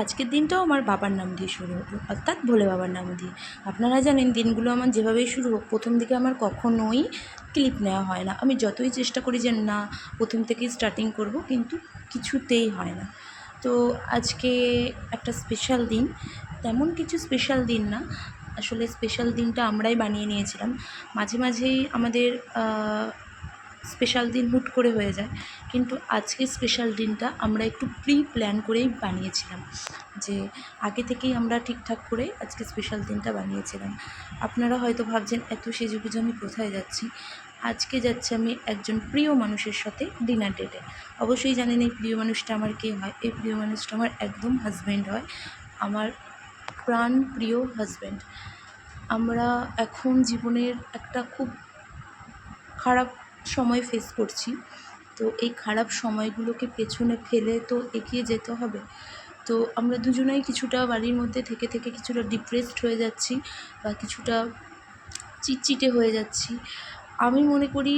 আজকের দিনটাও আমার বাবার নাম দিয়ে শুরু হলো, অর্থাৎ ভোলে বাবার নাম দিয়ে। আপনারা জানেন দিনগুলো আমার যেভাবেই শুরু হোক, প্রথম দিকে আমার কখনোই ক্লিপ নেওয়া হয় না। আমি যতই চেষ্টা করি যে না প্রথম থেকেই স্টার্টিং করব, কিন্তু কিছুতেই হয় না। তো আজকে একটা স্পেশাল দিন, তেমন কিছু স্পেশাল দিন না, আসলে স্পেশাল দিনটা আমরাই বানিয়ে নিয়েছিলাম। মাঝে মাঝেই আমাদের স্পেশাল দিন হুট করে হয়ে যায়, কিন্তু আজকে স্পেশাল দিনটা আমরা একটু প্রি প্ল্যান করেই বানিয়েছিলাম, যে আগে থেকেই আমরা ঠিকঠাক করে আজকে স্পেশাল দিনটা বানিয়েছিলাম। আপনারা হয়তো ভাবছেন এত সেজেগুজে আমি কোথায় যাচ্ছি। আজকে যাচ্ছি আমি একজন প্রিয় মানুষের সাথে ডিনার ডেটে। অবশ্যই জানেন এই প্রিয় মানুষটা আমার কে হয়। এই প্রিয় মানুষটা আমার একদম হাজব্যান্ড হয়, আমার প্রাণ প্রিয় হাজব্যান্ড। আমরা এখন জীবনের একটা খুব খারাপ সময় ফেস করছি, তো এই খারাপ সময়গুলোকে পেছনে ফেলে তো এগিয়ে যেতে হবে। তো আমরা দুজনেই কিছুটা বাড়ির মধ্যে থেকে থেকে কিছুটা ডিপ্রেসড হয়ে যাচ্ছি বা কিছুটা চিটচিটে হয়ে যাচ্ছি। আমি মনে করি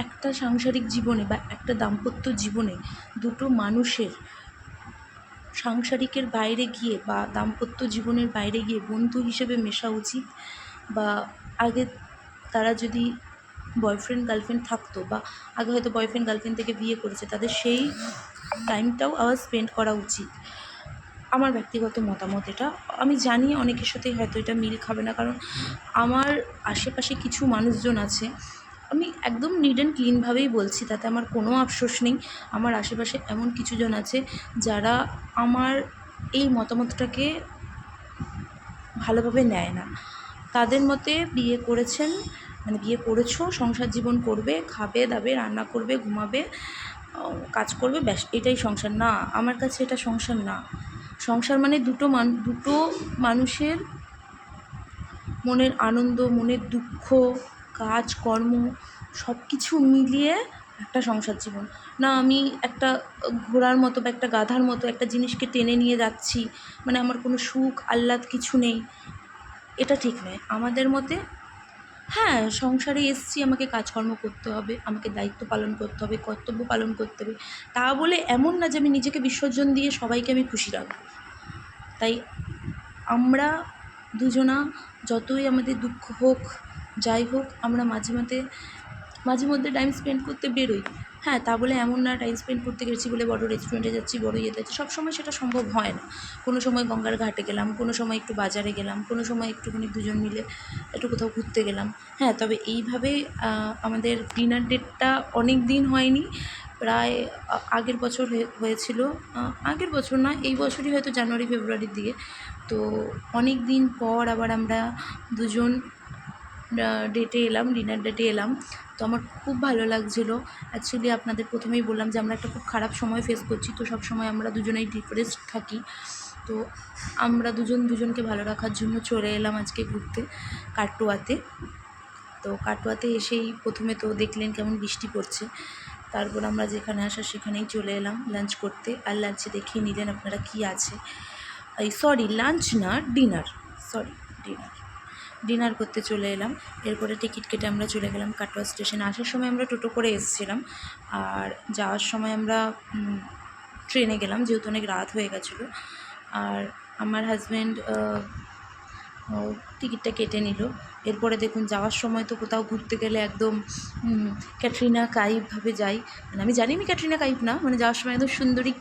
একটা সাংসারিক জীবনে বা একটা দাম্পত্য জীবনে দুটো মানুষের সাংসারিকের বাইরে গিয়ে বা দাম্পত্য জীবনের বাইরে গিয়ে বন্ধু হিসেবে মেশা উচিত। বা আগে তারা যদি বয়ফ্রেন্ড গার্লফ্রেন্ড থাকতো, বা আগে হয়তো বয়ফ্রেন্ড গার্লফ্রেন্ড থেকে বিয়ে করেছে, তাদের সেই টাইমটাও আবার স্পেন্ড করা উচিত। আমার ব্যক্তিগত মতামত এটা। আমি জানি অনেকের সাথেই হয়তো এটা মিল খাবে না, কারণ আমার আশেপাশে কিছু মানুষজন আছে, আমি একদম নিট অ্যান্ড ক্লিনভাবেই বলছি, তাতে আমার কোনো আফসোস নেই। আমার আশেপাশে এমন কিছুজন আছে যারা আমার এই মতামতটাকে ভালোভাবে নেয় না। তাদের মতে বিয়ে করেছেন মানে বিয়ে করেছো, সংসার জীবন করবে, খাবে দাবে, রান্না করবে, ঘুমাবে, কাজ করবে, ব্যাস এটাই সংসার। না, আমার কাছে এটা সংসার না। সংসার মানে দুটো মানুষের মনের আনন্দ, মনের দুঃখ, কাজ কর্ম সব কিছু মিলিয়ে একটা সংসার জীবন। না আমি একটা ঘোড়ার মতো বা একটা গাধার মতো একটা জিনিসকে টেনে নিয়ে যাচ্ছি, মানে আমার কোনো সুখ আহ্লাদ কিছু নেই, এটা ঠিক নয় আমাদের মতে। হ্যাঁ, সংসারে এসছি, আমাকে কাজকর্ম করতে হবে, আমাকে দায়িত্ব পালন করতে হবে, কর্তব্য পালন করতে হবে। তা বলে এমন না যে আমি নিজেকে বিসর্জন দিয়ে সবাইকে আমি খুশি রাখবো। তাই আমরা দুজনা যতই আমাদের দুঃখ হোক, যাই হোক, আমরা মাঝে মধ্যে টাইম স্পেন্ড করতে বেরোই। হ্যাঁ, তা বলে এমন না টাইম স্পেন্ড করতে গেছি বলে বড় রেস্টুরেন্টে যাচ্ছি, বড় ইয়েতে যাচ্ছি, সবসময় সেটা সম্ভব হয় না। কোনো সময় গঙ্গার ঘাটে গেলাম, কোনো সময় একটু বাজারে গেলাম, কোনো সময় একটুখানি দুজন মিলে একটু কোথাও ঘুরতে গেলাম। হ্যাঁ, তবে এইভাবে আমাদের ডিনার ডেটটা অনেক দিন হয়নি, প্রায় আগের বছর হয়েছিল। আগের বছর না, এই বছরই হয়তো জানুয়ারি ফেব্রুয়ারির দিকে। তো অনেক দিন পর আবার আমরা দুজন ডেটে এলাম, ডিনার ডেটে এলাম। তো আমার খুব ভালো লাগছিলো। অ্যাকচুয়ালি আপনাদের প্রথমেই বললাম যে আমরা একটা খুব খারাপ সময় ফেস করছি, তো সব সময় আমরা দুজনেই ডিপ্রেসড থাকি। তো আমরা দুজনকে ভালো রাখার জন্য চলে এলাম আজকে ঘুরতে কাটোয়াতে। তো কাটোয়াতে এসেই প্রথমে তো দেখলেন কেমন বৃষ্টি পড়ছে, তারপর আমরা যেখানে আসার সেখানেই চলে এলাম লাঞ্চ করতে। আর লাঞ্চে দেখিয়ে নিলেন আপনারা কি আছে। লাঞ্চ না, ডিনার, ডিনার করতে চলে এলাম। এরপরে টিকিট কেটে আমরা চলে গেলাম কাটোয়া স্টেশনে। আসার সময় আমরা টোটো করে এসেছিলাম, আর যাওয়ার সময় আমরা ট্রেনে গেলাম, যেহেতু অনেক রাত হয়ে গেছিলো। আর আমার হাজব্যান্ড টিকিটটা কেটে নিল। এরপরে দেখুন যাওয়ার সময় তো কোথাও ঘুরতে গেলে একদম ক্যাটরিনা কাইফভাবে যাই। মানে আমি জানি আমি ক্যাটরিনা কাইফ না, মানে যাওয়ার সময় একদম সুন্দরী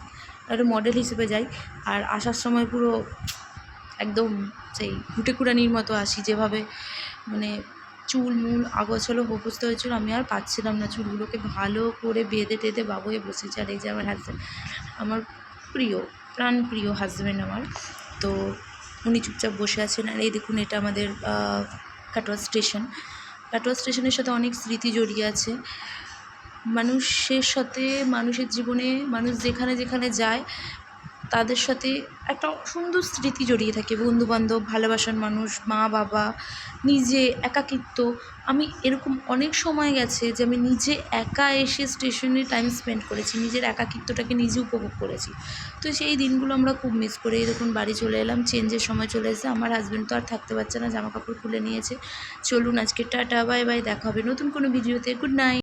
একটা মডেল হিসেবে যাই, আর আসার সময় পুরো একদম সেই ঘুটেকুড়ানির মতো আসি, যেভাবে মানে চুল মুল আগোছালো অবস্থা হয়েছিল, আমি আর পাচ্ছিলাম না। চুলগুলোকে ভালো করে বেঁধে টেঁধে বাবু হয়ে বসেছে। আর এই যে আমার হাজব্যান্ড, আমার প্রিয় প্রাণ প্রিয় হাজব্যান্ড আমার, তো উনি চুপচাপ বসে আছেন। আর এই দেখুন এটা আমাদের কাটোয়া স্টেশন। কাটোয়া স্টেশনের সাথে অনেক স্মৃতি জড়িয়ে আছে মানুষের সাথে। মানুষের জীবনে মানুষ যেখানে যেখানে যায় তাদের সাথে একটা সুন্দর স্মৃতি জড়িয়ে থাকে, বন্ধুবান্ধব, ভালোবাসার মানুষ, মা বাবা, নিজে, একাকিত্ব। আমি এরকম অনেক সময় গেছে যে আমি নিজে একা এসে স্টেশনে টাইম স্পেন্ড করেছি, নিজের একাকিত্বটাকে নিজে উপভোগ করেছি। তো সেই দিনগুলো আমরা খুব মিস করে দেখুন বাড়ি চলে এলাম। চেঞ্জের সময় চলে এসেছে, আমার হাজব্যান্ড তো আর থাকতে পারছে না, জামা কাপড় খুলে নিয়েছে। চলুন আজকে টাটা, বাই বাই, দেখা হবে নতুন কোনো ভিডিওতে। Good night.